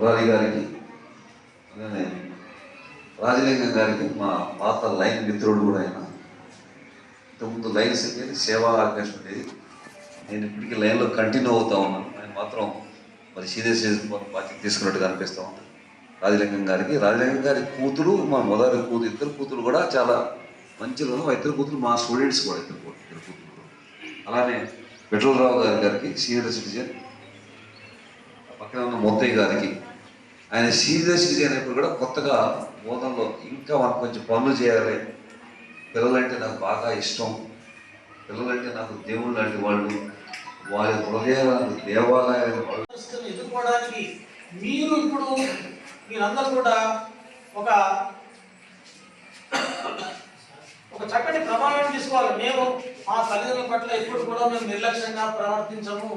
మురారి గారికి, అలానే రాజలింగం గారికి మా పాత లైన్ మిత్రుడు కూడా ఆయన. ఇంతకుముందు లైన్స్ అనేది సేవా ఆకాశం ఉండేది. నేను ఇప్పటికీ లైన్లో కంటిన్యూ అవుతా ఉన్నాను. ఆయన మాత్రం మరి సీరియస్ బాధ్యత తీసుకున్నట్టుగా అనిపిస్తూ ఉంది. రాజలింగం గారి కూతురు, మా మొదటి కూతురు, ఇద్దరు కూతురు కూడా చాలా మంచి ఇద్దరు కూతురు మా స్టూడెంట్స్ కూడా ఇద్దరు కూతురు. అలానే పెట్రోల్ గారికి సీనియర్ సిటిజన్, పక్కన ఉన్న మొత్తయ్య గారికి, ఆయన సీనియర్ సిటిజన్ అయినప్పుడు కూడా కొత్తగా బోధనలో ఇంకా మనకు కొంచెం పనులు చేయాలి, పిల్లలంటే నాకు బాగా ఇష్టం, పిల్లలంటే నాకు దేవుళ్ళు లాంటి వాళ్ళు, వారి హృదయాలను దేవాలయాలు ఎదుర్కోవడానికి మీరందరూ కూడా ఒక చక్కటి ప్రమాణం తీసుకోవాలి. మేము మా తల్లిదండ్రుల పట్ల ఎప్పుడు కూడా మేము నిర్లక్ష్యంగా ప్రవర్తించము,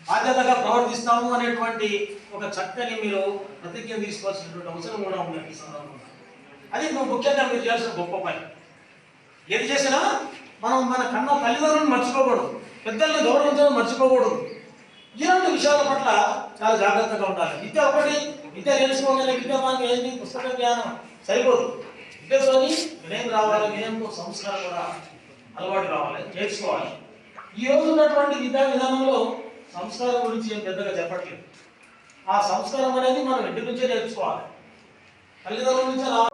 బాధ్యతగా ప్రవర్తిస్తాము అనేటువంటి ఒక చక్కని మీరు ప్రతిజ్ఞ తీసుకోవాల్సినటువంటి అవసరం కూడా ఉంది ఈ సందర్భంగా. అది ముఖ్యంగా మీరు చేయాల్సిన గొప్ప పని. ఏది చేసినా మనం మన కన్న తల్లిదండ్రులను మర్చిపోకూడదు, పెద్దల్ని గౌరవించడం మర్చిపోకూడదు. ఇలాంటి విషయాల పట్ల చాలా జాగ్రత్తగా ఉండాలి. విద్య నేర్చుకోగానే విద్య మనకి ఏంటి, పుస్తక జ్ఞానం సరిపోదు. విద్యతోని వినయం రావాలి, వినయంతో సంస్కారం కూడా అలవాటు రావాలి, నేర్చుకోవాలి. ఈ రోజు ఉన్నటువంటి విద్యా విధానంలో సంస్కారం గురించి ఏం పెద్దగా చెప్పట్లేదు. ఆ సంస్కారం అనేది మనం ఇంటి నుంచే నేర్చుకోవాలి, తల్లిదండ్రుల నుంచే రావాలి.